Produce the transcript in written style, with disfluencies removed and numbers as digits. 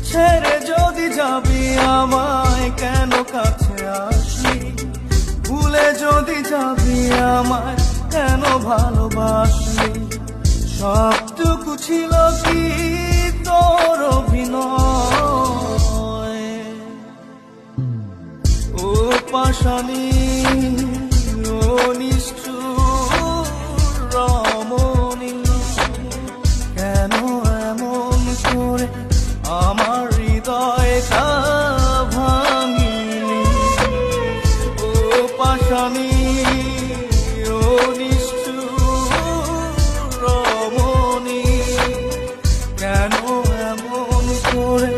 ছেড়ে যদি যাবি আমায় কেন কাছে আসলি, ভুলে যদি যাবি আমায় কেন ভালোবাসলি। সবটুকু ছিল কি তোর অভিনয়, ও পাশানি ও নিষ্ঠুর রমণী, কেন এমন করে আমার হৃদয়টা ভাঙিলি। ও পাশানি ও নিষ্ঠুর রমণী, কেন এমন করে